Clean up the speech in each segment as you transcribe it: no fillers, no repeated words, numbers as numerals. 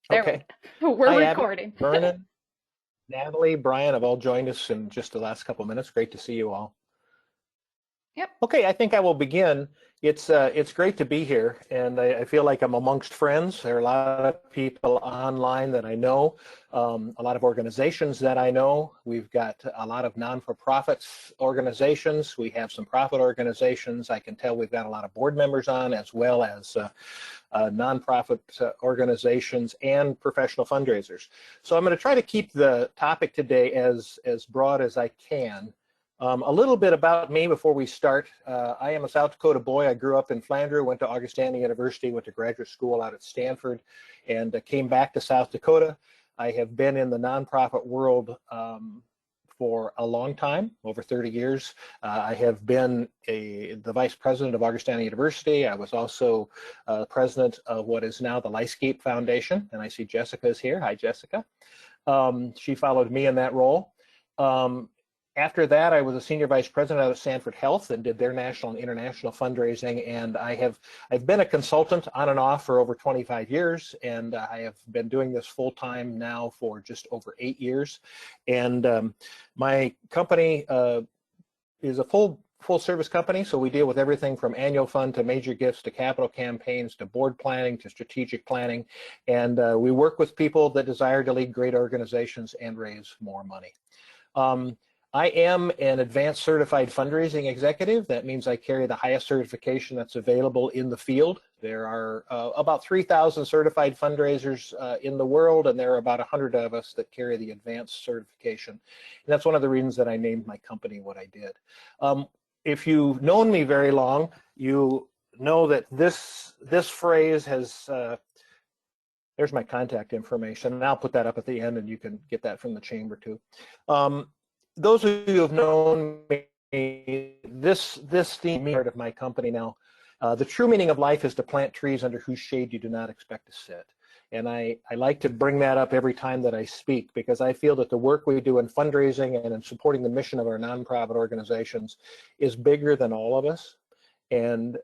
There we Okay. go. We're Hi, Abby, recording. Vernon, Natalie, Brian have all joined us in just the last couple minutes. Great to see you all. Yep. Okay, I think I will begin. It's great to be here, and I feel like I'm amongst friends. There are a lot of people online that I know, a lot of organizations that I know. We've got a lot of non-for-profits organizations. We have some profit organizations. I can tell we've got a lot of board members on, as well as nonprofit organizations and professional fundraisers. So I'm going to try to keep the topic today as broad as I can. A little bit about me before we start. I am a South Dakota boy. I grew up in Flandreau, went to Augustana University, went to graduate school out at Stanford, and came back to South Dakota. I have been in the nonprofit world for a long time, over 30 years. I have been the vice president of Augustana University. I was also president of what is now the Lifescape Foundation, and I see Jessica is here. Hi, Jessica. She followed me in that role. After that, I was a senior vice president out of Sanford Health and did their national and international fundraising. And I've been a consultant on and off for over 25 years, and I have been doing this full time now for just over 8 years. And my company is a full service company, so we deal with everything from annual fund to major gifts to capital campaigns to board planning to strategic planning. And we work with people that desire to lead great organizations and raise more money. I am an advanced certified fundraising executive. That means I carry the highest certification that's available in the field. There are about 3,000 certified fundraisers in the world, and there are about 100 of us that carry the advanced certification. And that's one of the reasons that I named my company what I did. If you've known me very long, you know that this phrase has, there's my contact information, and I'll put that up at the end, and you can get that from the chamber too. Those of you who have known me, this theme is part of my company now. The true meaning of life is to plant trees under whose shade you do not expect to sit. And I like to bring that up every time that I speak, because I feel that the work we do in fundraising and in supporting the mission of our nonprofit organizations is bigger than all of us. And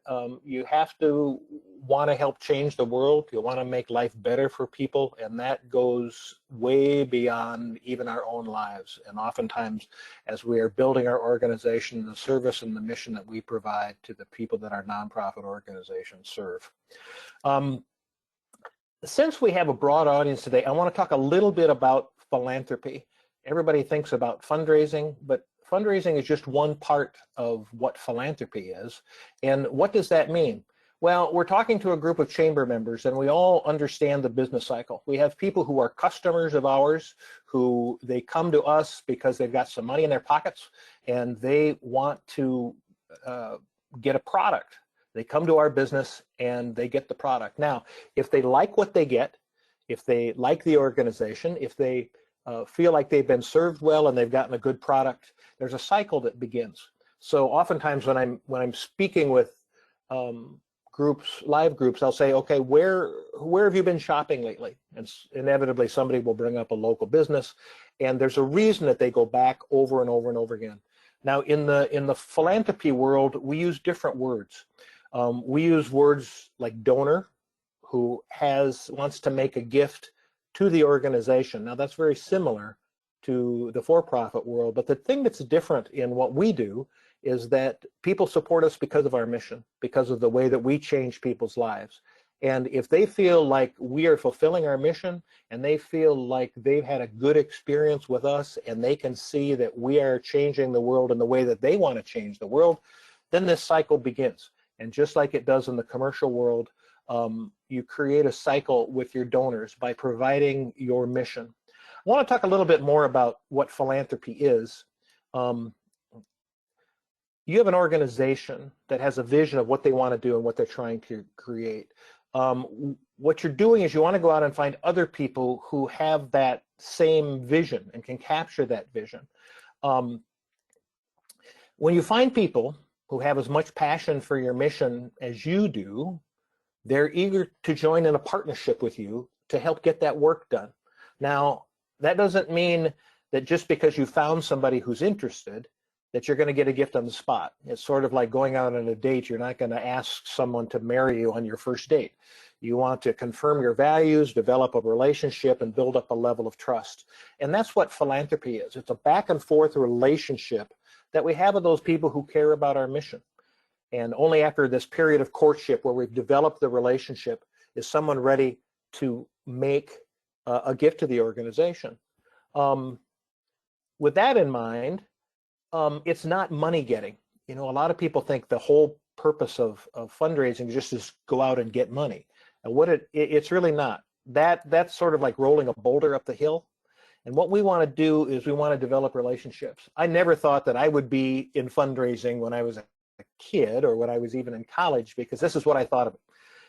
you have to want to help change the world. You want to make life better for people, and that goes way beyond even our own lives. And oftentimes, as we are building our organization, the service and the mission that we provide to the people that our nonprofit organizations serve. Since we have a broad audience today, I want to talk a little bit about philanthropy. Everybody thinks about fundraising, but fundraising is just one part of what philanthropy is. And what does that mean? Well, we're talking to a group of chamber members, and we all understand the business cycle. We have people who are customers of ours, who they come to us because they've got some money in their pockets and they want to get a product. They come to our business and they get the product. Now, if they like what they get, if they like the organization, if they feel like they've been served well and they've gotten a good product, there's a cycle that begins. So oftentimes when I'm speaking with live groups, I'll say, okay, where have you been shopping lately? And inevitably somebody will bring up a local business, and there's a reason that they go back over and over and over again. Now in the philanthropy world, we use different words. We use words like donor, who wants to make a gift to the organization. Now that's very similar to the for-profit world, but the thing that's different in what we do is that people support us because of our mission, because of the way that we change people's lives. And if they feel like we are fulfilling our mission, and they feel like they've had a good experience with us, and they can see that we are changing the world in the way that they want to change the world, then this cycle begins. And just like it does in the commercial world, you create a cycle with your donors by providing your mission. I want to talk a little bit more about what philanthropy is. You have an organization that has a vision of what they want to do and what they're trying to create. What you're doing is you want to go out and find other people who have that same vision and can capture that vision. When you find people who have as much passion for your mission as you do, they're eager to join in a partnership with you to help get that work done. Now, that doesn't mean that just because you found somebody who's interested, that you're going to get a gift on the spot. It's sort of like going out on a date. You're not going to ask someone to marry you on your first date. You want to confirm your values, develop a relationship, and build up a level of trust. And that's what philanthropy is. It's a back and forth relationship that we have with those people who care about our mission. And only after this period of courtship where we've developed the relationship is someone ready to make a gift to the organization. With that in mind, it's not money getting. You know, a lot of people think the whole purpose of fundraising is just to go out and get money. And what it's really not. That's sort of like rolling a boulder up the hill. And what we want to do is we want to develop relationships. I never thought that I would be in fundraising when I was a kid or when I was even in college, because this is what I thought of it.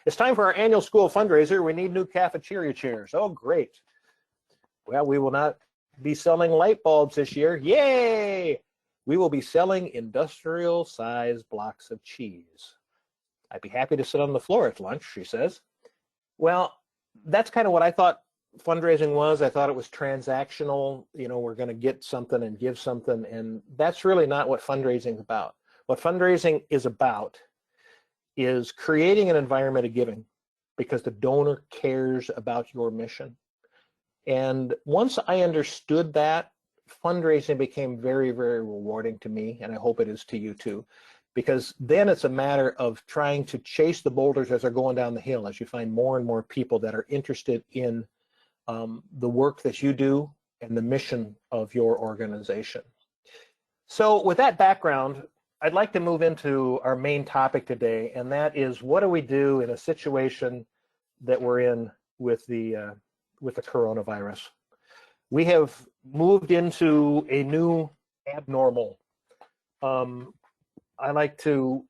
It's time for our annual school fundraiser. We need new cafeteria chairs. Oh, great. Well, we will not be selling light bulbs this year. Yay! We will be selling industrial-sized blocks of cheese. I'd be happy to sit on the floor at lunch, she says. Well, that's kind of what I thought fundraising was. I thought it was transactional. You know, we're going to get something and give something, and that's really not what fundraising is about. What fundraising is about is creating an environment of giving because the donor cares about your mission. And once I understood that, fundraising became very, very rewarding to me, and I hope it is to you too, because then it's a matter of trying to chase the boulders as they're going down the hill, as you find more and more people that are interested in the work that you do and the mission of your organization. So with that background, I'd like to move into our main topic today, and that is, what do we do in a situation that we're in with the coronavirus? We have moved into a new abnormal. I like to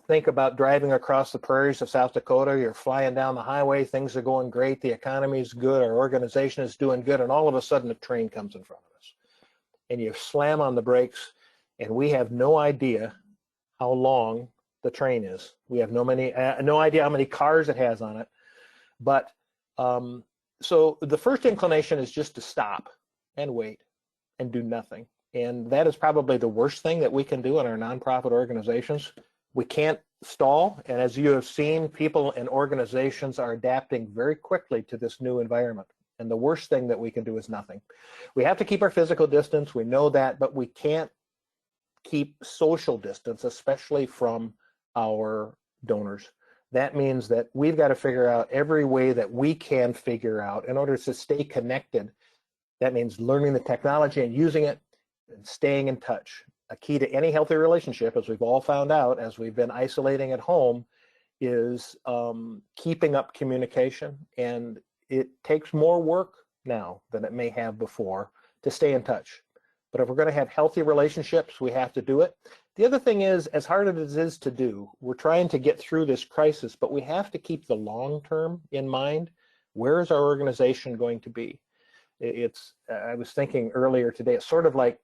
think about driving across the prairies of South Dakota. You're flying down the highway, things are going great, the economy is good, our organization is doing good, and all of a sudden a train comes in front of us. And you slam on the brakes, and we have no idea how long the train is. We have no idea how many cars it has on it. But so the first inclination is just to stop and wait and do nothing. And that is probably the worst thing that we can do in our nonprofit organizations. We can't stall. And as you have seen, people and organizations are adapting very quickly to this new environment. And the worst thing that we can do is nothing. We have to keep our physical distance. We know that, but we can't keep social distance, especially from our donors. That means that we've got to figure out every way that we can figure out in order to stay connected. That means learning the technology and using it and staying in touch. A key to any healthy relationship, as we've all found out as we've been isolating at home, is keeping up communication. And it takes more work now than it may have before to stay in touch. But if we're going to have healthy relationships, we have to do it. The other thing is, as hard as it is to do, we're trying to get through this crisis, but we have to keep the long term in mind. Where is our organization going to be? I was thinking earlier today, it's sort of like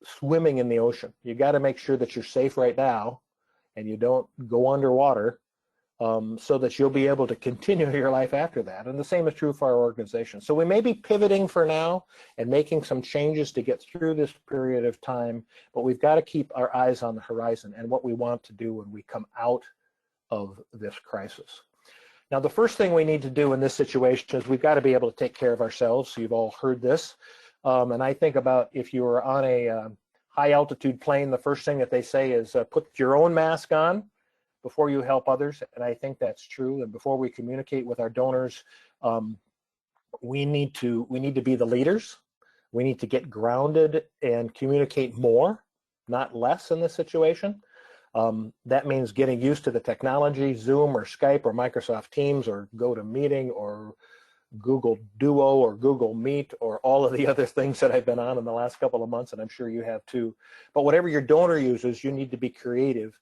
swimming in the ocean. You got to make sure that you're safe right now and you don't go underwater, so that you'll be able to continue your life after that. And the same is true for our organization. So we may be pivoting for now and making some changes to get through this period of time, but we've got to keep our eyes on the horizon and what we want to do when we come out of this crisis. Now, the first thing we need to do in this situation is we've got to be able to take care of ourselves. So you've all heard this. And I think about if you were on a high altitude plane, the first thing that they say is put your own mask on before you help others. And I think that's true. And before we communicate with our donors, we need to be the leaders. We need to get grounded and communicate more, not less in this situation. That means getting used to the technology, Zoom or Skype or Microsoft Teams or GoToMeeting or Google Duo or Google Meet or all of the other things that I've been on in the last couple of months, and I'm sure you have too. But whatever your donor uses, you need to be creative.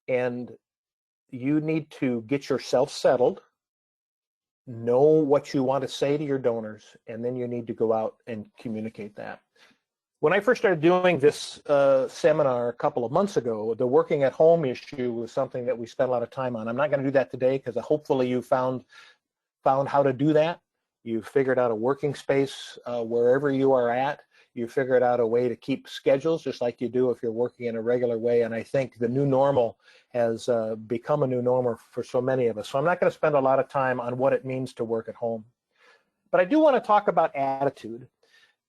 And you need to get yourself settled, know what you want to say to your donors, and then you need to go out and communicate that. When I first started doing this seminar a couple of months ago, the working at home issue was something that we spent a lot of time on. I'm not going to do that today because hopefully you found how to do that. You've figured out a working space wherever you are at. You figured out a way to keep schedules just like you do if you're working in a regular way. And I think the new normal has become a new normal for so many of us. So I'm not going to spend a lot of time on what it means to work at home. But I do want to talk about attitude.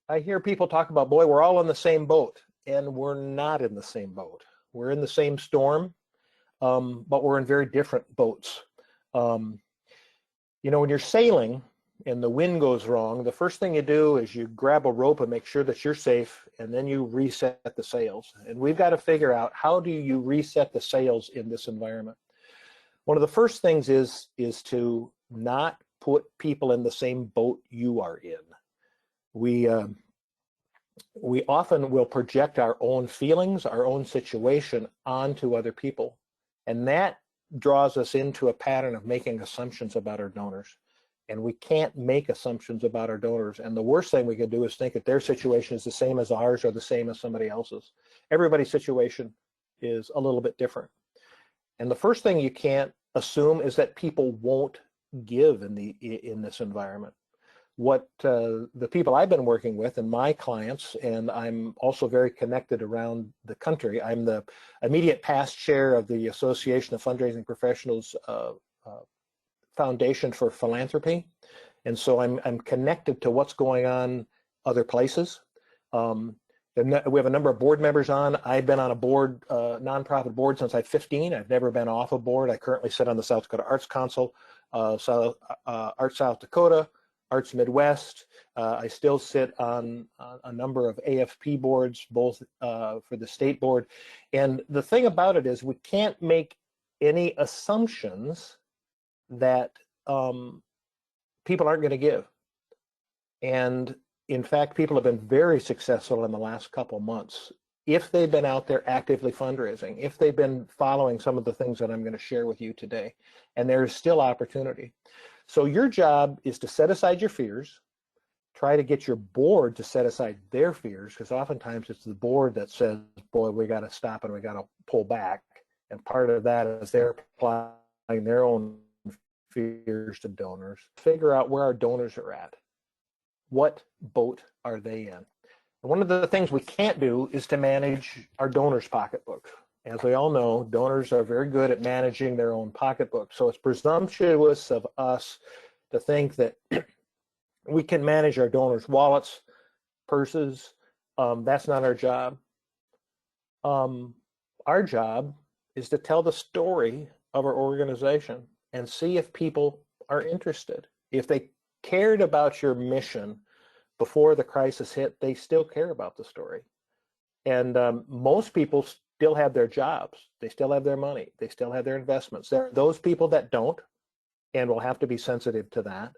I hear people talk about, boy, we're all in the same boat. And we're not in the same boat. We're in the same storm, but we're in very different boats. When you're sailing and the wind goes wrong, the first thing you do is you grab a rope and make sure that you're safe, and then you reset the sails. And we've got to figure out, how do you reset the sails in this environment? One of the first things is to not put people in the same boat you are in. We often will project our own feelings, our own situation onto other people. And that draws us into a pattern of making assumptions about our donors. And we can't make assumptions about our donors. And the worst thing we can do is think that their situation is the same as ours or the same as somebody else's. Everybody's situation is a little bit different. And the first thing you can't assume is that people won't give in this environment. What the people I've been working with and my clients, and I'm also very connected around the country. I'm the immediate past chair of the Association of Fundraising Professionals Foundation for Philanthropy, and so I'm connected to what's going on other places. We have a number of board members on. I've been on a board, nonprofit board, since I'm 15. I've never been off a board. I currently sit on the South Dakota Arts Council, Arts South Dakota, Arts Midwest. I still sit on a number of AFP boards, both for the state board. And the thing about it is, we can't make any assumptions that people aren't going to give. And in fact, people have been very successful in the last couple months if they've been out there actively fundraising, if they've been following some of the things that I'm going to share with you today. And there's still opportunity. So your job is to set aside your fears, try to get your board to set aside their fears, because oftentimes it's the board that says, boy, we got to stop and we got to pull back. And part of that is they're applying their own fears to donors. Figure out where our donors are at. What boat are they in? And one of the things we can't do is to manage our donors' pocketbook. As we all know, donors are very good at managing their own pocketbook. So it's presumptuous of us to think that we can manage our donors' wallets, purses. That's not our job. Our job is to tell the story of our organization and see if people are interested. If they cared about your mission before the crisis hit, they still care about the story. And most people still have their jobs. They still have their money. They still have their investments. There are those people that don't, and we'll have to be sensitive to that.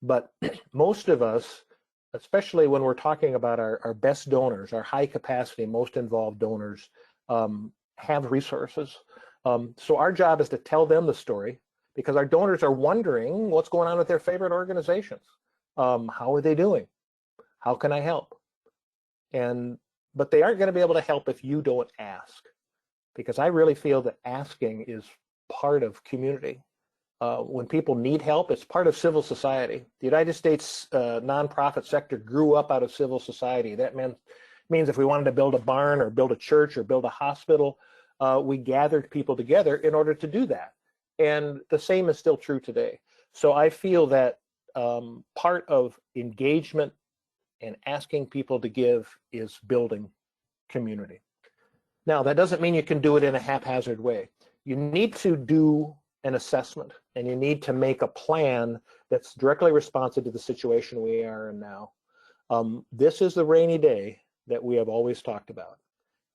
But most of us, especially when we're talking about our best donors, our high capacity, most involved donors, have resources. So our job is to tell them the story, because our donors are wondering what's going on with their favorite organizations. How are they doing? How can I help? But they aren't going to be able to help if you don't ask, because I really feel that asking is part of community. When people need help, it's part of civil society. The United States nonprofit sector grew up out of civil society. That means if we wanted to build a barn or build a church or build a hospital, we gathered people together in order to do that. And the same is still true today. So I feel that part of engagement and asking people to give is building community. Now, that doesn't mean you can do it in a haphazard way. You need to do an assessment, and you need to make a plan that's directly responsive to the situation we are in now. This is the rainy day that we have always talked about.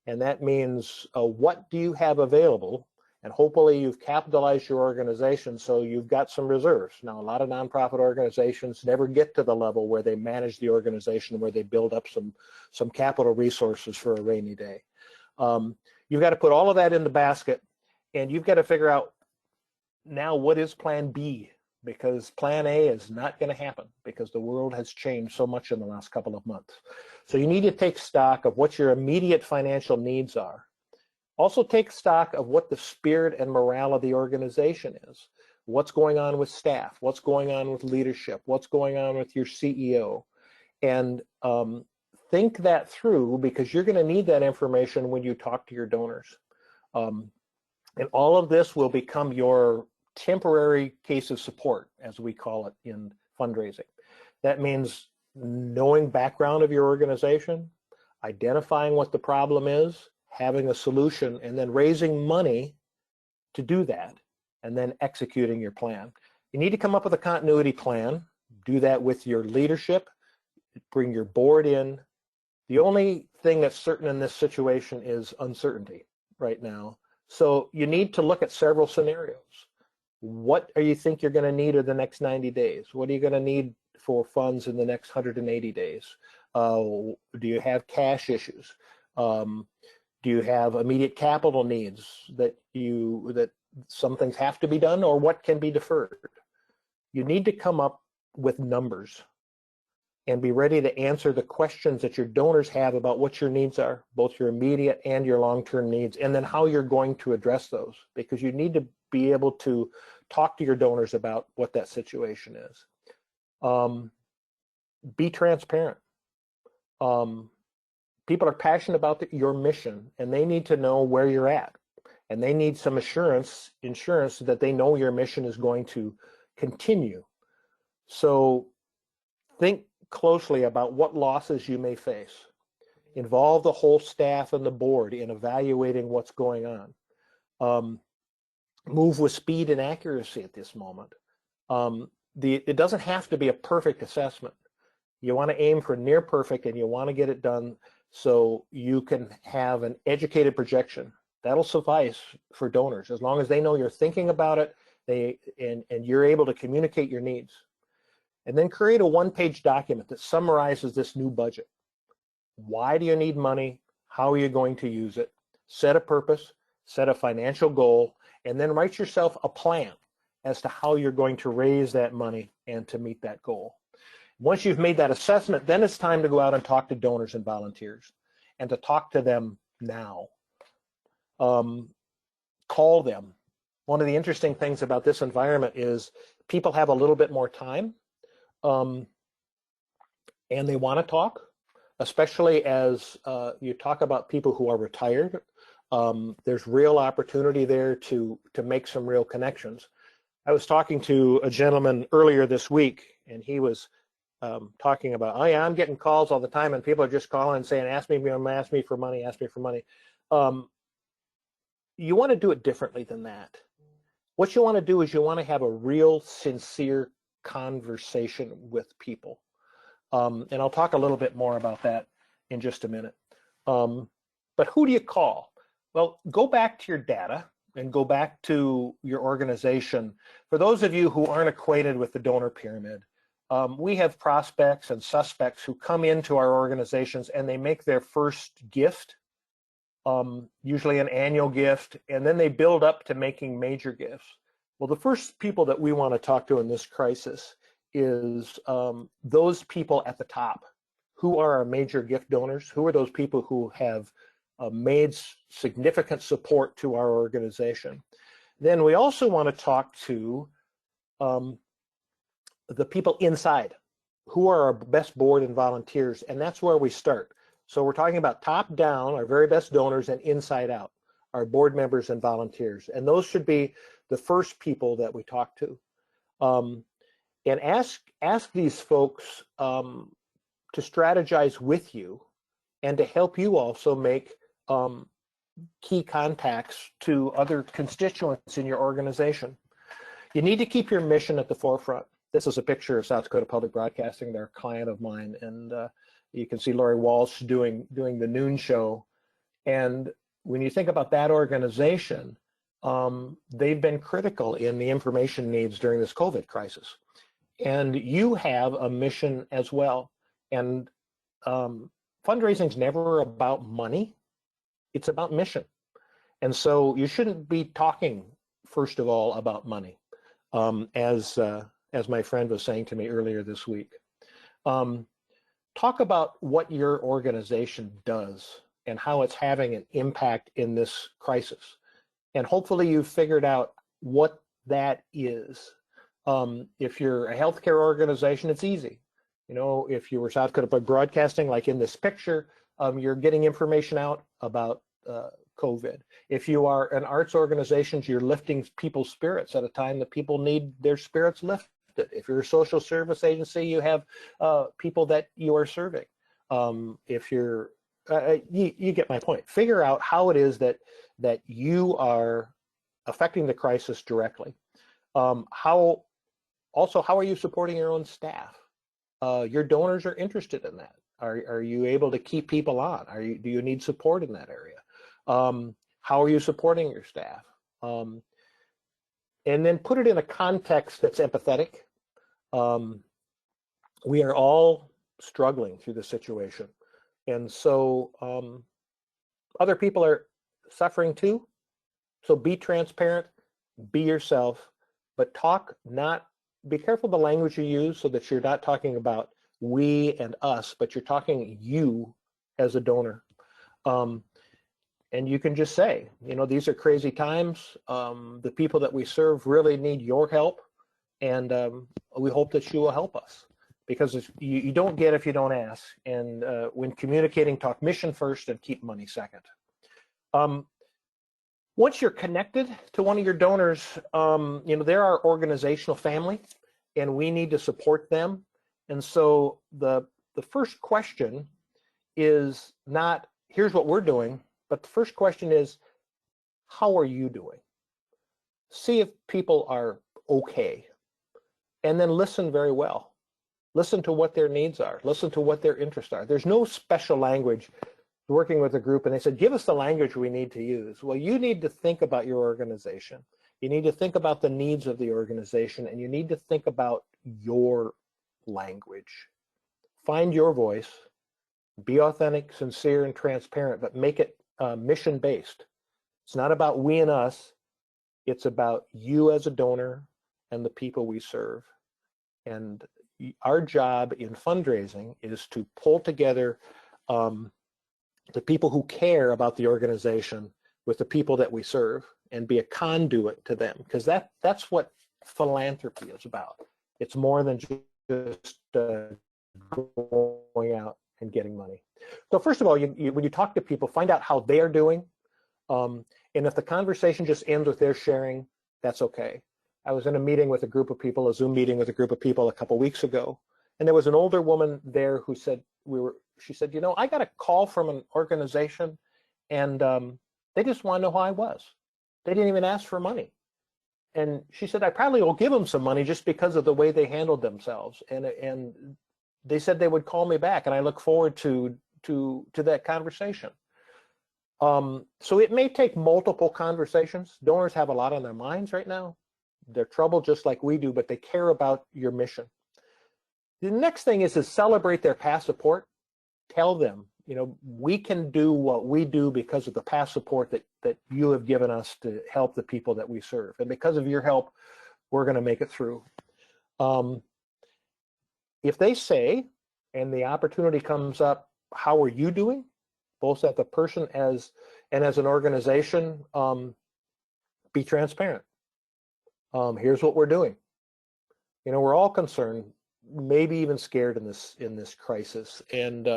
And that means what do you have available? And hopefully you've capitalized your organization so you've got some reserves. Now, a lot of nonprofit organizations never get to the level where they manage the organization, where they build up some capital resources for a rainy day. You've got to put all of that in the basket, and you've got to figure out now what is plan B, because plan A is not going to happen because the world has changed so much in the last couple of months. So you need to take stock of what your immediate financial needs are. Also take stock of what the spirit and morale of the organization is. What's going on with staff? What's going on with leadership? What's going on with your CEO? And think that through, because you're going to need that information when you talk to your donors. And all of this will become your temporary case of support, as we call it in fundraising. That means knowing background of your organization, identifying what the problem is, having a solution, and then raising money to do that, and then executing your plan. You need to come up with a continuity plan, do that with your leadership, bring your board in. The only thing that's certain in this situation is uncertainty right now. So you need to look at several scenarios. What do you think you're going to need in the next 90 days? What are you going to need for funds in the next 180 days? Do you have cash issues? Do you have immediate capital needs that some things have to be done, or what can be deferred? You need to come up with numbers and be ready to answer the questions that your donors have about what your needs are, both your immediate and your long-term needs, and then how you're going to address those, because you need to be able to talk to your donors about what that situation is. Be transparent. People are passionate about your mission, and they need to know where you're at, and they need some insurance that they know your mission is going to continue. So think closely about what losses you may face. Involve the whole staff and the board in evaluating what's going on. Move with speed and accuracy at this moment. It doesn't have to be a perfect assessment. You want to aim for near perfect, and you want to get it done so you can have an educated projection. That'll suffice for donors, as long as they know you're thinking about it, and you're able to communicate your needs. And then create a one-page document that summarizes this new budget. Why do you need money? How are you going to use it? Set a purpose, set a financial goal, and then write yourself a plan as to how you're going to raise that money and to meet that goal. Once you've made that assessment, then it's time to go out and talk to donors and volunteers, and to talk to them now. Call them. One of the interesting things about this environment is people have a little bit more time, and they want to talk, especially as you talk about people who are retired. There's real opportunity there to make some real connections. I was talking to a gentleman earlier this week, and he was talking about, oh yeah, I'm getting calls all the time, and people are just calling and saying, ask me for money, ask me for money. You want to do it differently than that. What you want to do is you want to have a real, sincere conversation with people. And I'll talk a little bit more about that in just a minute. But who do you call? Well, go back to your data and go back to your organization. For those of you who aren't acquainted with the donor pyramid, we have prospects and suspects who come into our organizations and they make their first gift, usually an annual gift, and then they build up to making major gifts. Well, the first people that we want to talk to in this crisis is those people at the top. Who are our major gift donors? Who are those people who have made significant support to our organization? Then we also want to talk to the people inside. Who are our best board and volunteers? And that's where we start. So we're talking about top down, our very best donors, and inside out, our board members and volunteers. And those should be the first people that we talk to. And ask these folks to strategize with you and to help you also make key contacts to other constituents in your organization. You need to keep your mission at the forefront. This is a picture of South Dakota Public Broadcasting. They're a client of mine, and you can see Lori Walsh doing the noon show. And when you think about that organization, they've been critical in the information needs during this COVID crisis. And you have a mission as well. And fundraising is never about money. It's about mission. And so you shouldn't be talking, first of all, about money, as my friend was saying to me earlier this week. Talk about what your organization does and how it's having an impact in this crisis. And hopefully you've figured out what that is. If you're a healthcare organization, it's easy. You know, if you were South Dakota Broadcasting, like in this picture, you're getting information out about COVID. If you are an arts organization, you're lifting people's spirits at a time that people need their spirits lifted. If you're a social service agency, you have people that you are serving. If you're, you get my point. Figure out how it is that you are affecting the crisis directly. How are you supporting your own staff? Your donors are interested in that. Are you able to keep people on? Do you need support in that area? How are you supporting your staff? And then put it in a context that's empathetic. We are all struggling through the situation. And so other people are suffering too. So be transparent, be yourself, but be careful the language you use so that you're not talking about we and us, but you're talking you as a donor. And you can just say, you know, these are crazy times. The people that we serve really need your help. And we hope that you will help us, because you don't get if you don't ask. And when communicating, talk mission first and keep money second. Once you're connected to one of your donors, you know, they're our organizational family, and we need to support them. And so the first question is not, here's what we're doing, but the first question is, how are you doing? See if people are okay. And then listen very well. Listen to what their needs are. Listen to what their interests are. There's no special language. Working with a group, and they said, give us the language we need to use. Well, you need to think about your organization. You need to think about the needs of the organization, and you need to think about your language. Find your voice. Be authentic, sincere, and transparent, but make it mission-based. It's not about we and us. It's about you as a donor and the people we serve. And our job in fundraising is to pull together the people who care about the organization with the people that we serve, and be a conduit to them, because that's what philanthropy is about. It's more than just going out and getting money. So first of all, when you talk to people, find out how they are doing. And if the conversation just ends with their sharing, that's okay. I was in a meeting with a group of people, a Zoom meeting with a group of people a couple weeks ago, and there was an older woman there who said, she said, you know, I got a call from an organization, and they just want to know how I was. They didn't even ask for money. And she said, I probably will give them some money just because of the way they handled themselves. And they said they would call me back, and I look forward to that conversation. So it may take multiple conversations. Donors have a lot on their minds right now. They're troubled just like we do, but they care about your mission. The next thing is to celebrate their past support. Tell them, you know, we can do what we do because of the past support that you have given us to help the people that we serve. And because of your help, we're going to make it through. If they say, and the opportunity comes up, how are you doing? Both as a person and as an organization, be transparent. Here's what we're doing. You know, we're all concerned, maybe even scared in this crisis, and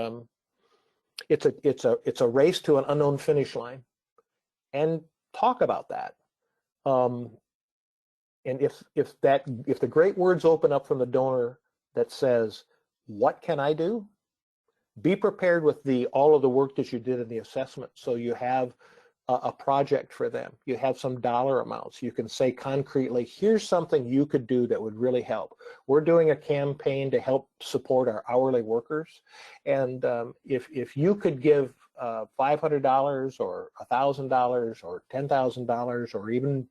it's a race to an unknown finish line. And talk about that. And if the great words open up from the donor that says, "What can I do?" Be prepared with all of the work that you did in the assessment, so you have a project for them. You have some dollar amounts. You can say concretely, here's something you could do that would really help. We're doing a campaign to help support our hourly workers. And if you could give $500 or $1,000 or $10,000 or even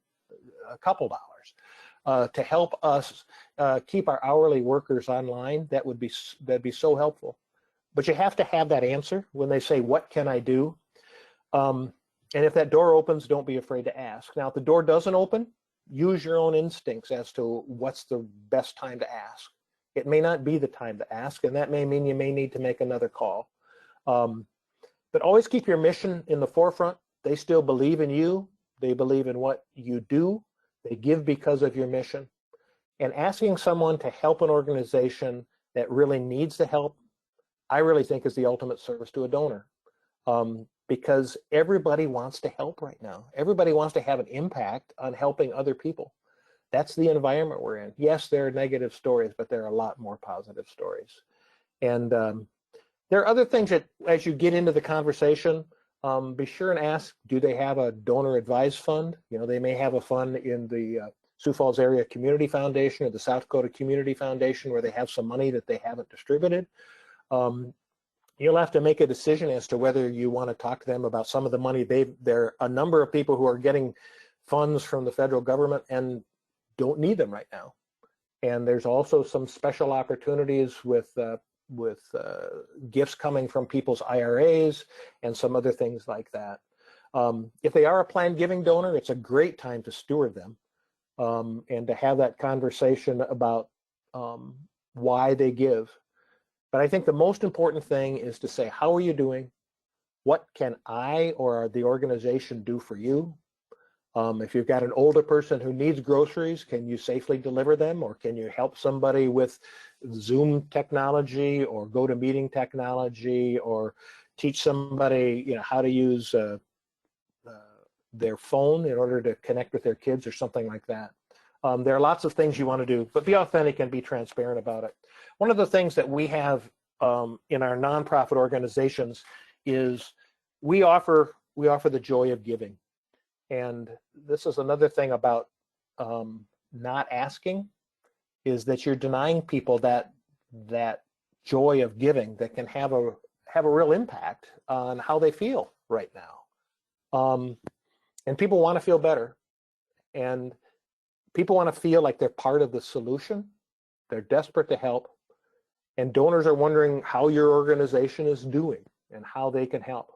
a couple dollars to help us keep our hourly workers online, that'd be so helpful. But you have to have that answer when they say, what can I do? And if that door opens, don't be afraid to ask. Now, if the door doesn't open, use your own instincts as to what's the best time to ask. It may not be the time to ask, and that may mean you may need to make another call. But always keep your mission in the forefront. They still believe in you. They believe in what you do. They give because of your mission. And asking someone to help an organization that really needs the help, I really think is the ultimate service to a donor. Because everybody wants to help right now. Everybody wants to have an impact on helping other people. That's the environment we're in. Yes, there are negative stories, but there are a lot more positive stories. And there are other things that, as you get into the conversation, be sure and ask, do they have a donor advised fund? You know, they may have a fund in the Sioux Falls Area Community Foundation or the South Dakota Community Foundation where they have some money that they haven't distributed. You'll have to make a decision as to whether you want to talk to them about some of the money. There are a number of people who are getting funds from the federal government and don't need them right now. And there's also some special opportunities with gifts coming from people's IRAs and some other things like that. If they are a planned giving donor, it's a great time to steward them and to have that conversation about why they give. But I think the most important thing is to say, how are you doing? What can I or the organization do for you? If you've got an older person who needs groceries, can you safely deliver them? Or can you help somebody with Zoom technology or GoToMeeting technology, or teach somebody, you know, how to use their phone in order to connect with their kids or something like that? There are lots of things you want to do, but be authentic and be transparent about it. One of the things that we have in our nonprofit organizations is we offer the joy of giving. And this is another thing about not asking, is that you're denying people that joy of giving that can have a real impact on how they feel right now. And people want to feel better, and people want to feel like they're part of the solution. They're desperate to help, and donors are wondering how your organization is doing and how they can help.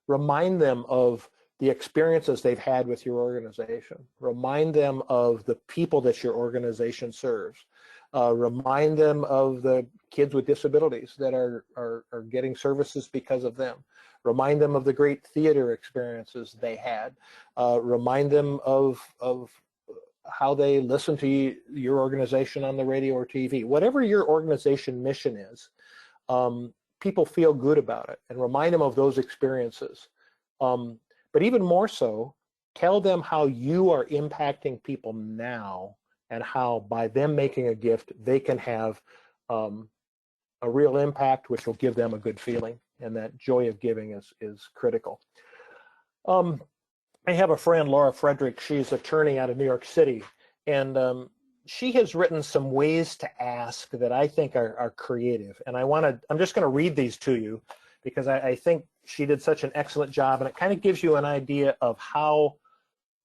Remind them of the experiences they've had with your organization. Remind them of the people that your organization serves. Remind them of the kids with disabilities that are getting services because of them. Remind them of the great theater experiences they had. Remind them of how they listen to your organization on the radio or TV. Whatever your organization mission is, people feel good about it, and remind them of those experiences. But even more so, tell them how you are impacting people now, and how by them making a gift, they can have a real impact, which will give them a good feeling. And that joy of giving is critical. I have a friend, Laura Frederick. She's an attorney out of New York City, and she has written some ways to ask that I think are creative. And I'm just going to read these to you because I think she did such an excellent job, and it kind of gives you an idea of how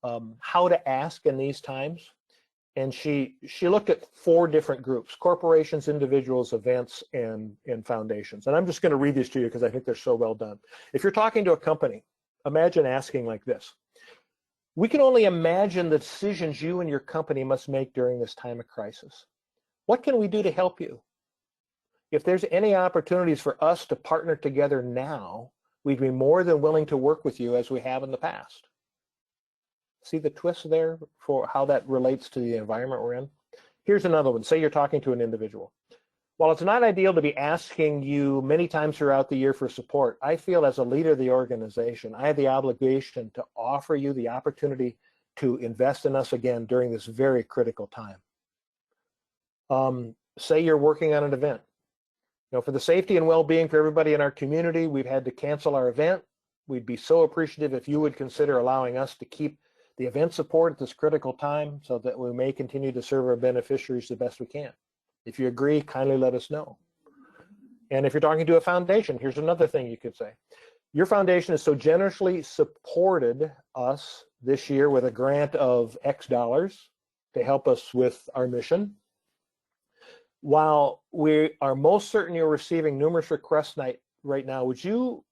to ask in these times. And she looked at 4 different groups: corporations, individuals, events, and foundations. And I'm just going to read these to you because I think they're so well done. If you're talking to a company, imagine asking like this: we can only imagine the decisions you and your company must make during this time of crisis. What can we do to help you? If there's any opportunities for us to partner together now, we'd be more than willing to work with you as we have in the past. See the twist there for how that relates to the environment we're in? Here's another one. Say you're talking to an individual. While it's not ideal to be asking you many times throughout the year for support, I feel as a leader of the organization, I have the obligation to offer you the opportunity to invest in us again during this very critical time. Say you're working on an event. You know, for the safety and well-being for everybody in our community, we've had to cancel our event. We'd be so appreciative if you would consider allowing us to keep the event support at this critical time so that we may continue to serve our beneficiaries the best we can. If you agree, kindly let us know. And if you're talking to a foundation, here's another thing you could say. Your foundation has so generously supported us this year with a grant of X dollars to help us with our mission. While we are most certain you're receiving numerous requests right now, would you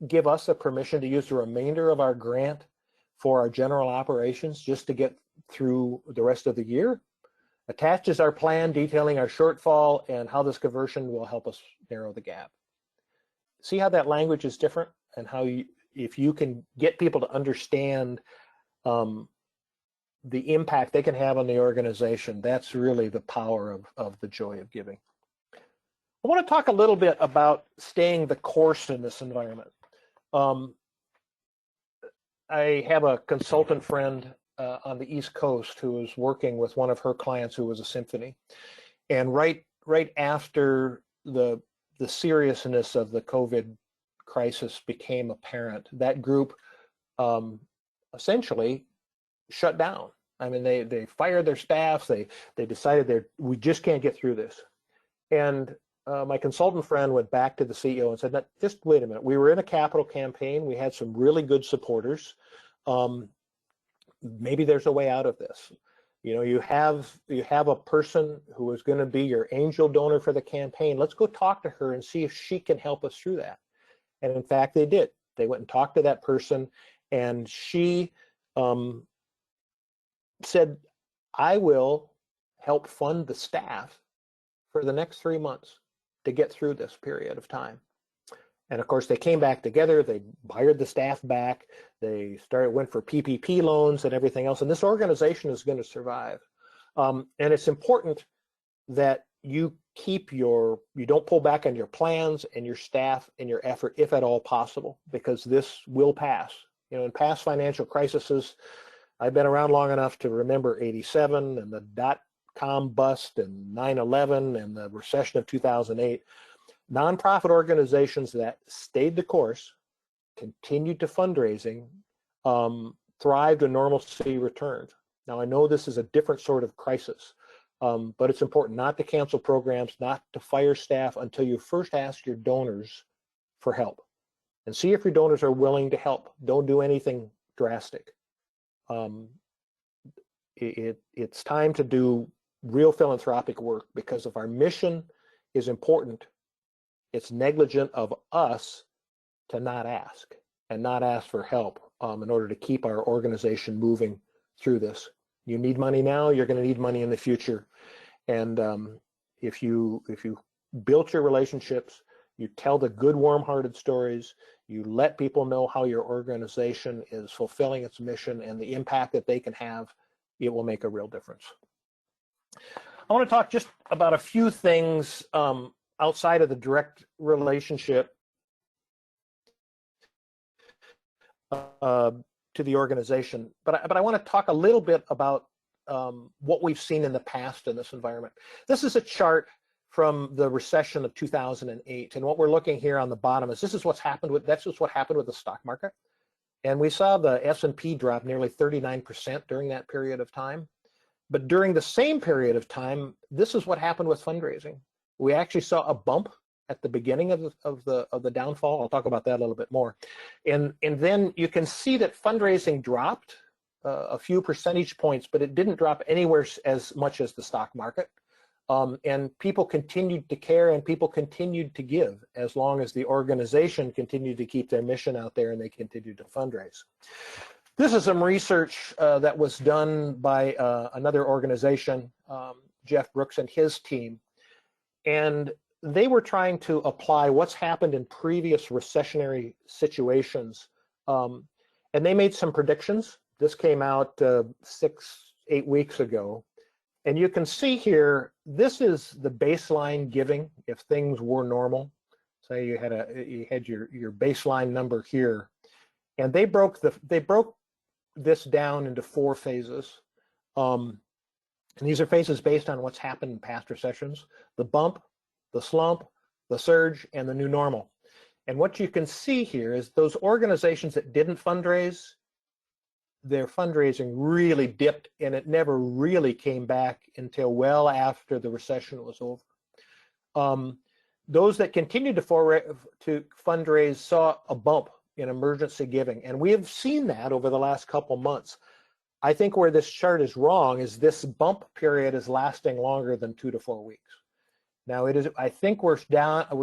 give us a permission to use the remainder of our grant for our general operations just to get through the rest of the year? Attached is our plan detailing our shortfall and how this conversion will help us narrow the gap. See how that language is different, and how if you can get people to understand the impact they can have on the organization, that's really the power of the joy of giving. I want to talk a little bit about staying the course in this environment. I have a consultant friend on the East Coast who was working with one of her clients who was a symphony, and right after the seriousness of the COVID crisis became apparent, that group essentially shut down. I mean, they fired their staff. They decided we just can't get through this. And my consultant friend went back to the CEO and said, just wait a minute. We were in a capital campaign. We had some really good supporters. Maybe there's a way out of this. You know, you have a person who is going to be your angel donor for the campaign. Let's go talk to her and see if she can help us through that. And in fact, they did. They went and talked to that person, and she said, I will help fund the staff for the next 3 months to get through this period of time. And of course, they came back together. They hired the staff back. They went for PPP loans and everything else. And this organization is going to survive. And it's important that you don't pull back on your plans and your staff and your effort, if at all possible, because this will pass. You know, in past financial crises, I've been around long enough to remember '87 and the dot-com bust and 9/11 and the recession of 2008. Nonprofit organizations that stayed the course, continued to fundraising, thrived and normalcy returned. Now, I know this is a different sort of crisis, but it's important not to cancel programs, not to fire staff until you first ask your donors for help. And see if your donors are willing to help. Don't do anything drastic. It's time to do real philanthropic work, because if our mission is important, it's negligent of us to not ask for help in order to keep our organization moving through this. You need money now, you're going to need money in the future. And if you build your relationships, you tell the good, warm-hearted stories, you let people know how your organization is fulfilling its mission and the impact that they can have, it will make a real difference. I want to talk just about a few things outside of the direct relationship to the organization, but I want to talk a little bit about what we've seen in the past in this environment. This is a chart from the recession of 2008, and what we're looking here on the bottom is that's just what happened with the stock market. And we saw the S&P drop nearly 39% during that period of time. But during the same period of time, this is what happened with fundraising. We actually saw a bump at the beginning of the downfall. I'll talk about that a little bit more. And then you can see that fundraising dropped a few percentage points, but it didn't drop anywhere as much as the stock market. And people continued to care and people continued to give as long as the organization continued to keep their mission out there and they continued to fundraise. This is some research that was done by another organization, Jeff Brooks and his team. And they were trying to apply what's happened in previous recessionary situations. And they made some predictions. This came out 6-8 weeks ago. And you can see here, this is the baseline giving if things were normal. Say you had your baseline number here. And they broke this down into 4 phases. And these are phases based on what's happened in past recessions: the bump, the slump, the surge, and the new normal. And what you can see here is those organizations that didn't fundraise, their fundraising really dipped, and it never really came back until well after the recession was over. Those that continued to fundraise saw a bump in emergency giving, and we have seen that over the last couple months. I think where this chart is wrong is this bump period is lasting longer than 2 to 4 weeks. Now I think we're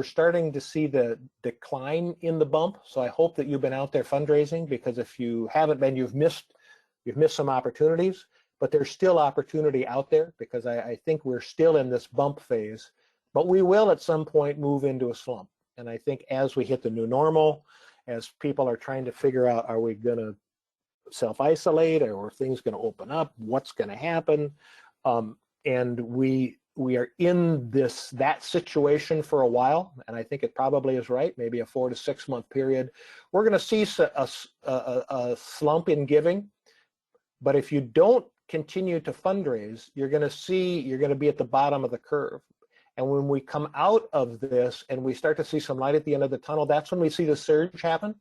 starting to see the decline in the bump. So I hope that you've been out there fundraising, because if you haven't been, you've missed some opportunities, but there's still opportunity out there, because I think we're still in this bump phase, but we will at some point move into a slump. And I think as we hit the new normal, as people are trying to figure out, are we going to self-isolate, or are things going to open up? What's going to happen? And we we are in that situation for a while, and I think it probably is right, maybe a 4 to 6 month period. We're going to see a slump in giving, but if you don't continue to fundraise, you're going to be at the bottom of the curve. And when we come out of this and we start to see some light at the end of the tunnel, that's when we see the surge happen.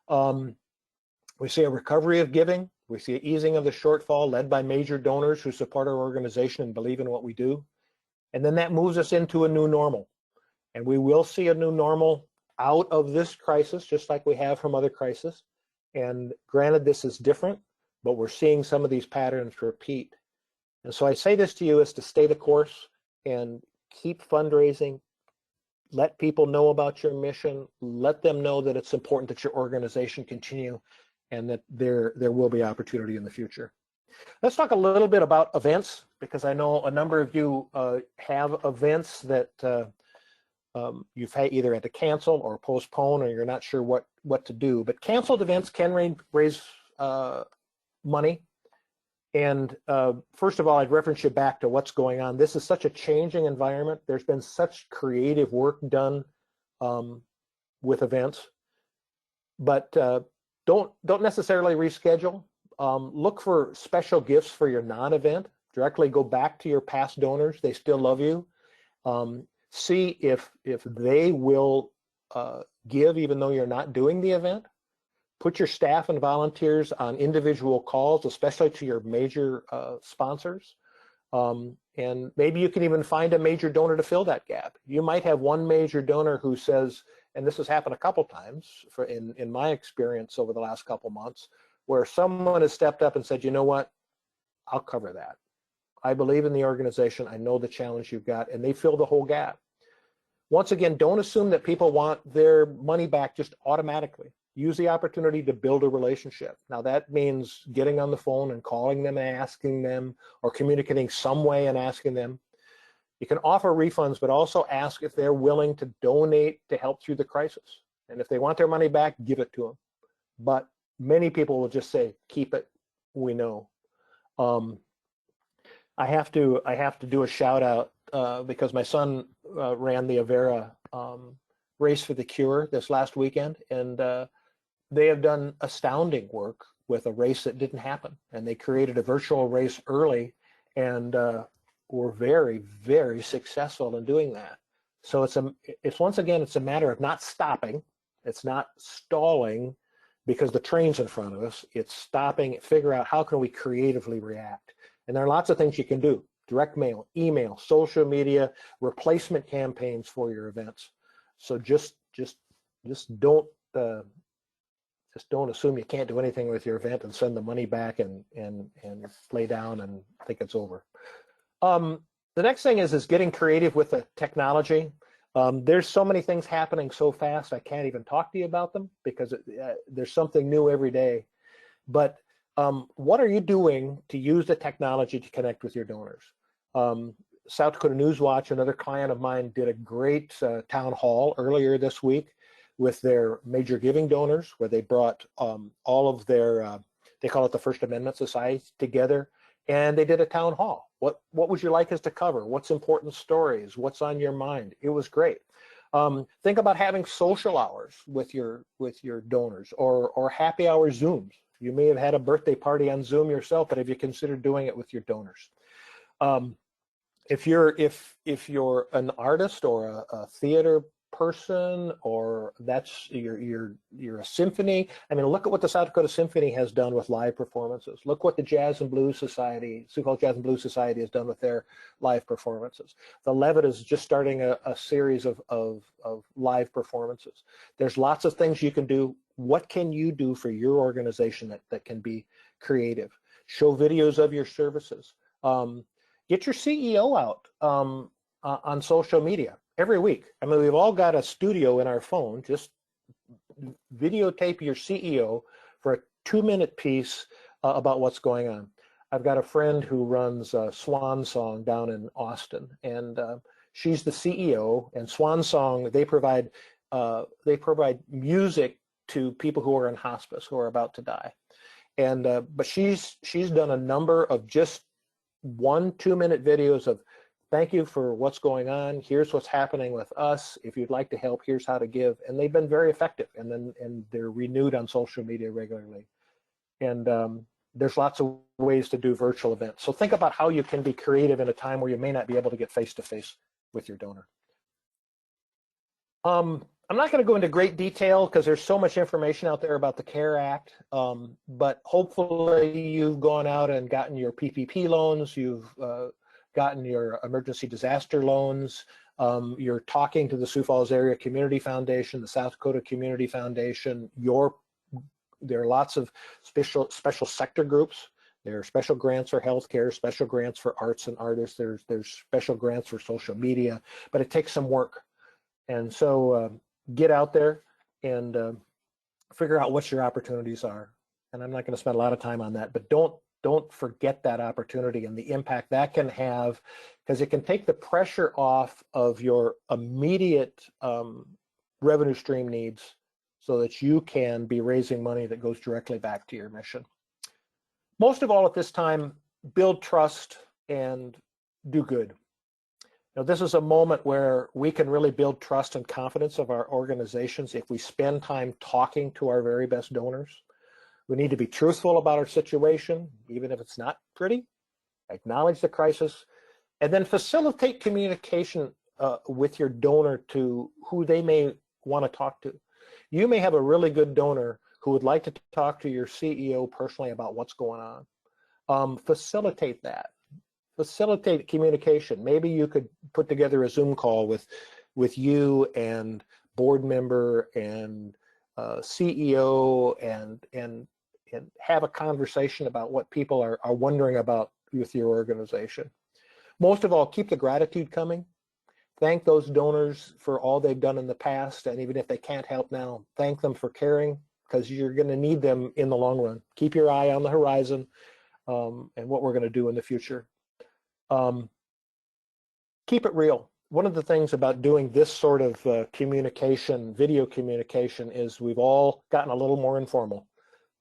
We see a recovery of giving. We see an easing of the shortfall led by major donors who support our organization and believe in what we do. And then that moves us into a new normal. And we will see a new normal out of this crisis, just like we have from other crises. And granted, this is different, but we're seeing some of these patterns repeat. And so I say this to you is to stay the course and keep fundraising. Let people know about your mission. Let them know that it's important that your organization continue and that there will be opportunity in the future. Let's talk a little bit about events, because I know a number of you have events that you've either had to cancel or postpone, or you're not sure what to do. But canceled events can raise money. And first of all, I'd reference you back to what's going on. This is such a changing environment. There's been such creative work done with events, but don't necessarily reschedule. Look for special gifts for your non-event. Directly go back to your past donors. They still love you. See if they will give even though you're not doing the event. Put your staff and volunteers on individual calls, especially to your major sponsors. And maybe you can even find a major donor to fill that gap. You might have one major donor who says, and this has happened a couple times in my experience over the last couple months, where someone has stepped up and said, you know what, I'll cover that. I believe in the organization. I know the challenge you've got, and they fill the whole gap. Once again, don't assume that people want their money back just automatically. Use the opportunity to build a relationship. Now that means getting on the phone and calling them and asking them, or communicating some way and asking them. You can offer refunds, but also ask if they're willing to donate to help through the crisis. And if they want their money back, give it to them. But many people will just say, keep it, we know. I have to do a shout out because my son ran the Avera Race for the Cure this last weekend, and they have done astounding work with a race that didn't happen. And they created a virtual race early, and were very, very successful in doing that. So it's once again, it's a matter of not stopping. It's not stalling because the train's in front of us. It's stopping, figure out how can we creatively react. And there are lots of things you can do: direct mail, email, social media, replacement campaigns for your events. So just don't assume you can't do anything with your event and send the money back and lay down and think it's over. The next thing is getting creative with the technology. There's so many things happening so fast, I can't even talk to you about them because there's something new every day. But what are you doing to use the technology to connect with your donors? South Dakota News Watch, another client of mine, did a great town hall earlier this week with their major giving donors, where they brought all of their, they call it the First Amendment Society, together, and they did a town hall. What would you like us to cover? What's important stories? What's on your mind? It was great. Think about having social hours with your donors, or happy hour Zooms. You may have had a birthday party on Zoom yourself, but have you considered doing it with your donors? If you're an artist or a theater person, or that's you're a symphony. I mean, look at what the South Dakota Symphony has done with live performances. Look what the Jazz and Blues Society, Sioux Falls Jazz and Blues Society, has done with their live performances. The Levitt is just starting a series of live performances. There's lots of things you can do. What can you do for your organization that can be creative? Show videos of your services. Get your CEO out on social media every week. I mean, we've all got a studio in our phone. Just videotape your CEO for a 2-minute piece about what's going on. I've got a friend who runs Swan Song down in Austin, and she's the CEO. And Swan Song, they provide music to people who are in hospice, who are about to die. And but she's done a number of just 1-2-minute videos of thank you for what's going on. Here's what's happening with us. If you'd like to help, here's how to give. And they've been very effective. And they're renewed on social media regularly. And there's lots of ways to do virtual events. So think about how you can be creative in a time where you may not be able to get face-to-face with your donor. I'm not going to go into great detail because there's so much information out there about the CARE Act, but hopefully you've gone out and gotten your PPP loans, you've gotten your emergency disaster loans, you're talking to the Sioux Falls Area Community Foundation, the South Dakota Community Foundation. There are lots of special sector groups. There are special grants for healthcare, special grants for arts and artists. There's special grants for social media, but it takes some work. And so get out there and figure out what your opportunities are. And I'm not going to spend a lot of time on that, but don't forget that opportunity and the impact that can have, because it can take the pressure off of your immediate revenue stream needs so that you can be raising money that goes directly back to your mission. Most of all at this time, build trust and do good. Now, this is a moment where we can really build trust and confidence of our organizations if we spend time talking to our very best donors. We need to be truthful about our situation, even if it's not pretty, acknowledge the crisis, and then facilitate communication with your donor to who they may want to talk to. You may have a really good donor who would like to talk to your CEO personally about what's going on. Facilitate that. Facilitate communication. Maybe you could put together a Zoom call with you and board member and CEO and have a conversation about what people are wondering about with your organization. Most of all, keep the gratitude coming. Thank those donors for all they've done in the past, and even if they can't help now, thank them for caring, because you're going to need them in the long run. Keep your eye on the horizon and what we're going to do in the future. Keep it real. One of the things about doing this sort of communication, video communication, is we've all gotten a little more informal.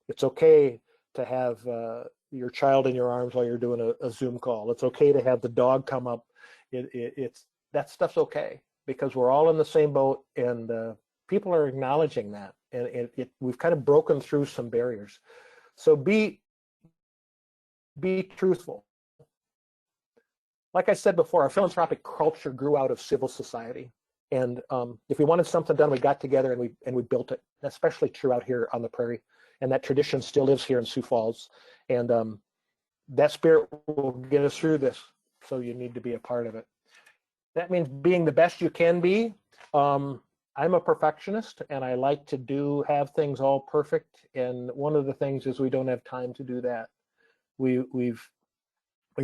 It's okay to have your child in your arms while you're doing a Zoom call. It's okay to have the dog come up. That stuff's okay, because we're all in the same boat, and people are acknowledging that, and we've kind of broken through some barriers. So be truthful. Like I said before, our philanthropic culture grew out of civil society, and if we wanted something done, we got together and we built it. That's especially true out here on the prairie, and that tradition still lives here in Sioux Falls, and that spirit will get us through this. So you need to be a part of it. That means being the best you can be. I'm a perfectionist, and I like to have things all perfect. And one of the things is we don't have time to do that. We've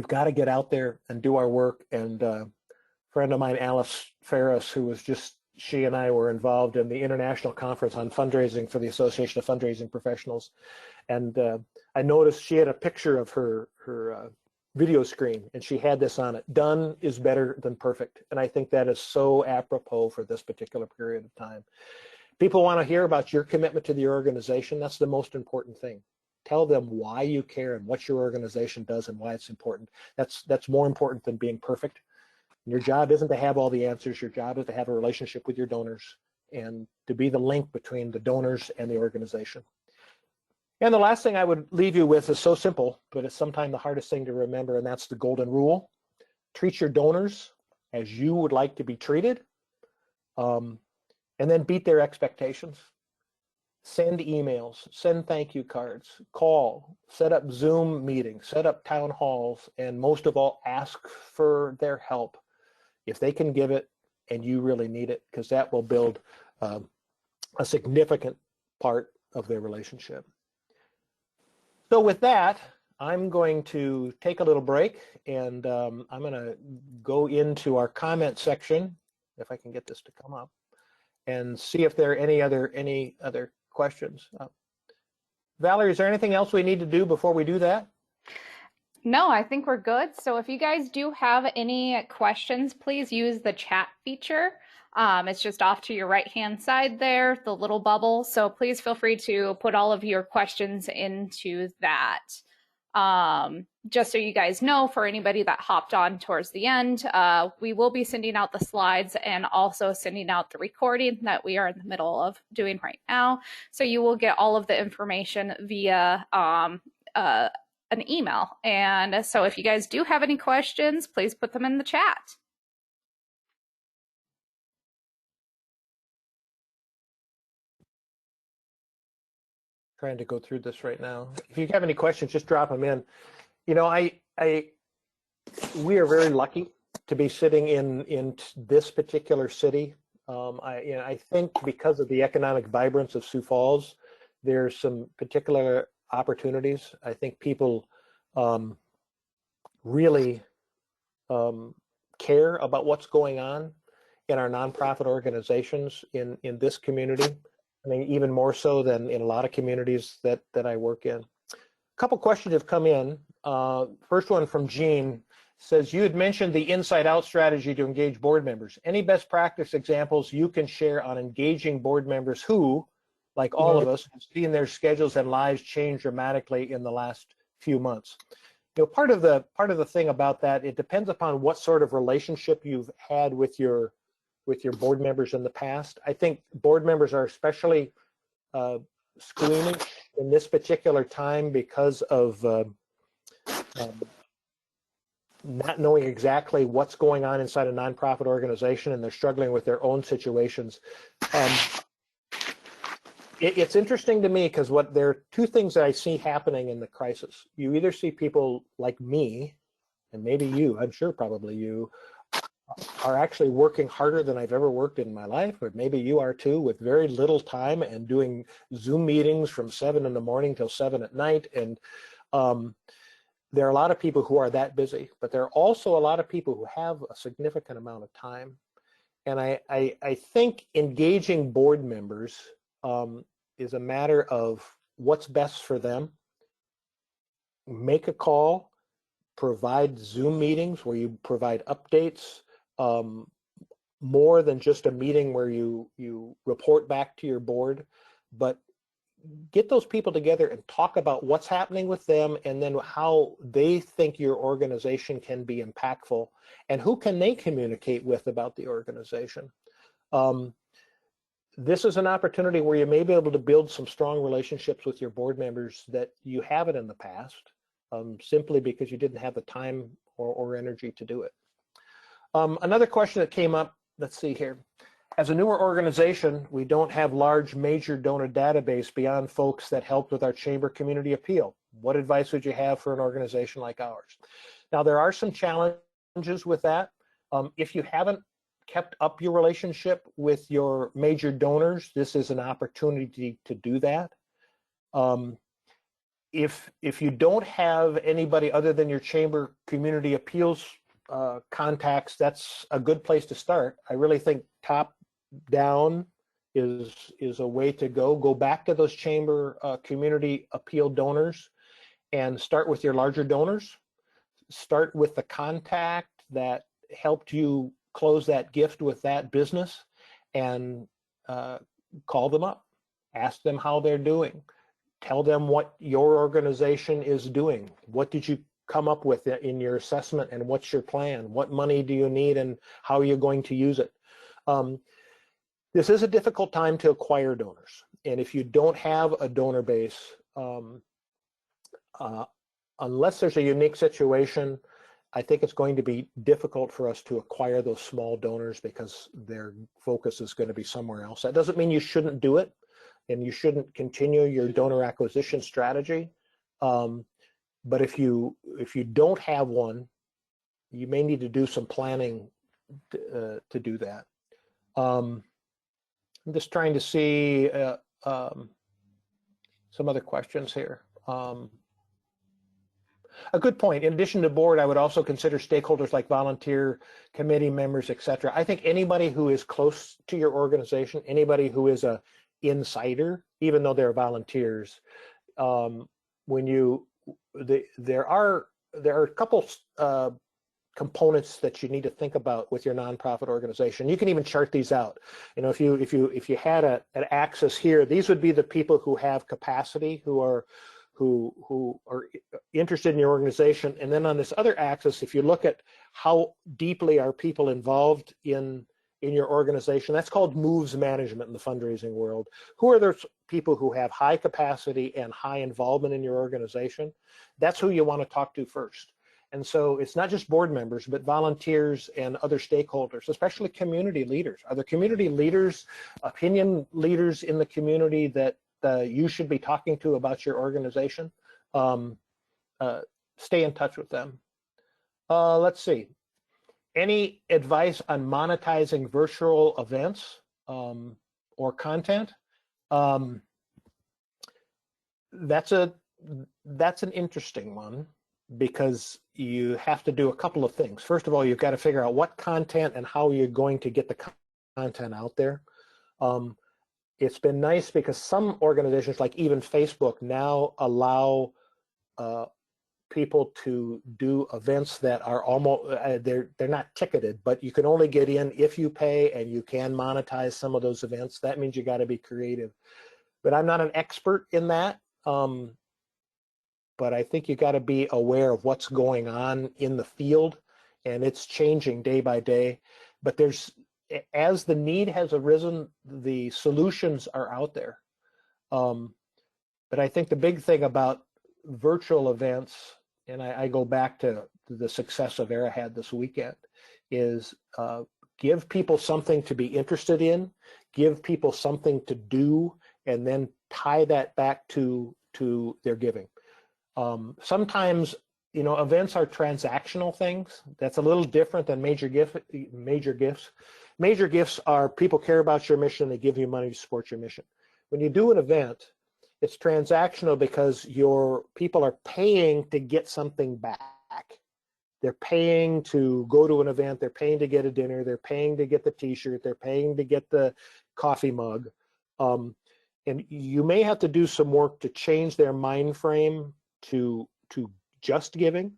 got to get out there and do our work. And a friend of mine, Alice Ferris, she and I were involved in the International Conference on Fundraising for the Association of Fundraising Professionals. And I noticed she had a picture of her video screen, and she had this on it: done is better than perfect. And I think that is so apropos for this particular period of time. People want to hear about your commitment to the organization. That's the most important thing. Tell them why you care and what your organization does and why it's important. That's more important than being perfect. Your job isn't to have all the answers. Your job is to have a relationship with your donors and to be the link between the donors and the organization. And the last thing I would leave you with is so simple, but it's sometimes the hardest thing to remember, and that's the golden rule. Treat your donors as you would like to be treated, and then beat their expectations. Send emails, send thank you cards, call, set up Zoom meetings, set up town halls, and most of all, ask for their help if they can give it and you really need it, because that will build a significant part of their relationship. So with that, I'm going to take a little break, and I'm going to go into our comment section, if I can get this to come up, and see if there are any other questions. Valerie, is there anything else we need to do before we do that? No, I think we're good. So if you guys do have any questions, please use the chat feature. It's just off to your right-hand side there, the little bubble. So please feel free to put all of your questions into that. Just so you guys know, for anybody that hopped on towards the end, we will be sending out the slides and also sending out the recording that we are in the middle of doing right now. So you will get all of the information via an email. And so if you guys do have any questions, please put them in the chat. Trying to go through this right now. If you have any questions, just drop them in. You know, we are very lucky to be sitting in this particular city. I think because of the economic vibrance of Sioux Falls, there's some particular opportunities. I think people really care about what's going on in our nonprofit organizations in this community. I mean, even more so than in a lot of communities that I work in. A couple questions have come in. First one from Gene says, you had mentioned the inside-out strategy to engage board members. Any best practice examples you can share on engaging board members who, like all of us, have seen their schedules and lives change dramatically in the last few months? You know, part of the thing about that, it depends upon what sort of relationship you've had with your board members in the past. I think board members are especially squeamish in this particular time because of not knowing exactly what's going on inside a nonprofit organization, and they're struggling with their own situations. It's interesting to me because there are two things that I see happening in the crisis. You either see people like me, and maybe you, I'm sure probably you, are actually working harder than I've ever worked in my life, or maybe you are too, with very little time and doing Zoom meetings from 7 in the morning till 7 at night. And there are a lot of people who are that busy, but there are also a lot of people who have a significant amount of time. And I think engaging board members is a matter of what's best for them. Make a call, provide Zoom meetings where you provide updates, more than just a meeting where you report back to your board, but get those people together and talk about what's happening with them, and then how they think your organization can be impactful, and who can they communicate with about the organization. This is an opportunity where you may be able to build some strong relationships with your board members that you haven't in the past, simply because you didn't have the time or energy to do it. Another question that came up, let's see here. As a newer organization, we don't have large major donor database beyond folks that helped with our chamber community appeal. What advice would you have for an organization like ours? Now, there are some challenges with that. If you haven't kept up your relationship with your major donors, this is an opportunity to do that. If you don't have anybody other than your chamber community appeals contacts, that's a good place to start. I really think top down is a way to go. Go back to those chamber community appeal donors and start with your larger donors. Start with the contact that helped you close that gift with that business, and call them up. Ask them how they're doing. Tell them what your organization is doing. What did you come up with in your assessment, and what's your plan? What money do you need, and how are you going to use it? This is a difficult time to acquire donors, and if you don't have a donor base, unless there's a unique situation, I think it's going to be difficult for us to acquire those small donors because their focus is going to be somewhere else. That doesn't mean you shouldn't do it, and you shouldn't continue your donor acquisition strategy. But if you don't have one, you may need to do some planning to do that. I'm just trying to see some other questions here. A good point. In addition to board, I would also consider stakeholders like volunteer committee members, etc. I think anybody who is close to your organization, anybody who is a insider, even though they're volunteers, there are a couple components that you need to think about with your nonprofit organization. You can even chart these out. You know, if you had an axis here, these would be the people who have capacity, who who are interested in your organization. And then on this other axis, if you look at how deeply are people involved in your organization, that's called moves management in the fundraising world. Who are those people who have high capacity and high involvement in your organization? That's who you want to talk to first. And so it's not just board members, but volunteers and other stakeholders, especially community leaders. Are there community leaders, opinion leaders in the community that you should be talking to about your organization? Stay in touch with them. Let's see. Any advice on monetizing virtual events or content? That's an interesting one, because you have to do a couple of things. First of all, you've got to figure out what content and how you're going to get the content out there. It's been nice because some organizations, like even Facebook, now allow people to do events that are almost, they're not ticketed, but you can only get in if you pay, and you can monetize some of those events. That means you got to be creative. But I'm not an expert in that. But I think you got to be aware of what's going on in the field, and it's changing day by day. But as the need has arisen, the solutions are out there. But I think the big thing about virtual events, and I go back to the success of Arrowhead this weekend, is give people something to be interested in, give people something to do, and then tie that back to their giving. Sometimes, events are transactional things. That's a little different than major gifts. Major gifts are people care about your mission, they give you money to support your mission. When you do an event, it's transactional because your people are paying to get something back. They're paying to go to an event, they're paying to get a dinner, they're paying to get the t-shirt, they're paying to get the coffee mug. And you may have to do some work to change their mind frame to just giving,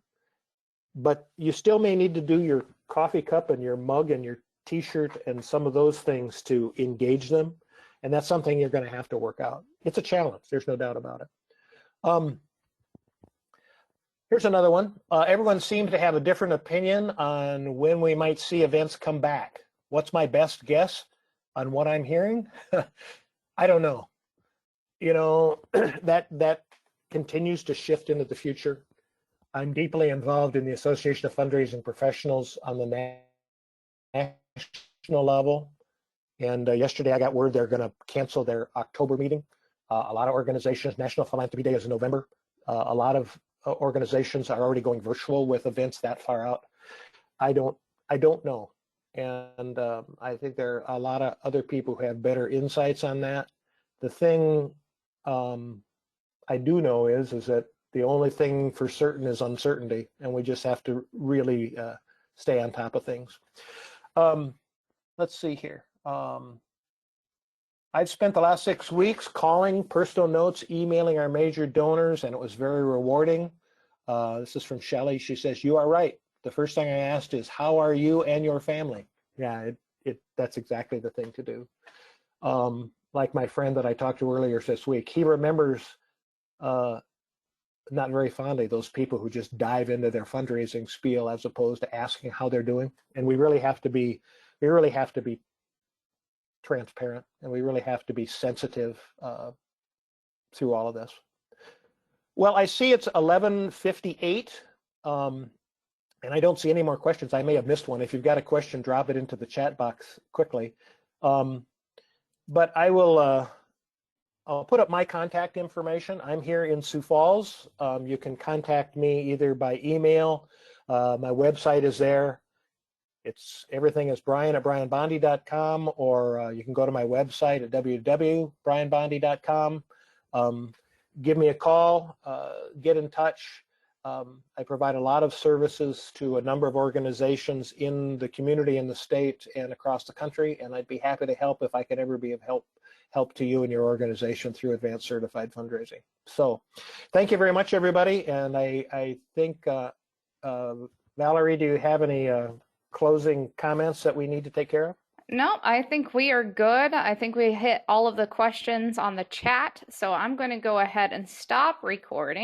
but you still may need to do your coffee cup and your mug and your t-shirt and some of those things to engage them. And that's something you're going to have to work out. It's a challenge, there's no doubt about it. Here's another one. Everyone seems to have a different opinion on when we might see events come back. What's my best guess on what I'm hearing? I don't know. That continues to shift into the future. I'm deeply involved in the Association of Fundraising Professionals on the national level. And yesterday I got word they're going to cancel their October meeting. A lot of organizations, National Philanthropy Day is in November. A lot of organizations are already going virtual with events that far out. I don't know. And I think there are a lot of other people who have better insights on that. The thing I do know is that the only thing for certain is uncertainty, and we just have to really stay on top of things. Let's see here. I've spent the last 6 weeks calling, personal notes, emailing our major donors, and it was very rewarding. This is from Shelley. She says, "You are right. The first thing I asked is, how are you and your family?" Yeah, that's exactly the thing to do. Like my friend that I talked to earlier this week, he remembers not very fondly those people who just dive into their fundraising spiel as opposed to asking how they're doing. And we really have to be transparent, and we really have to be sensitive through all of this. Well, I see it's 11:58, and I don't see any more questions. I may have missed one. If you've got a question, drop it into the chat box quickly. But I will. I'll put up my contact information. I'm here in Sioux Falls. You can contact me either by email. My website is there. Everything is brian@brianbonde.com, or you can go to my website at www.brianbonde.com. Give me a call, get in touch. I provide a lot of services to a number of organizations in the community, in the state, and across the country, and I'd be happy to help if I could ever be of help to you and your organization through advanced certified fundraising. So thank you very much, everybody. And I think, Valerie, do you have any closing comments that we need to take care of? No, I think we are good. I think we hit all of the questions on the chat. So I'm going to go ahead and stop recording.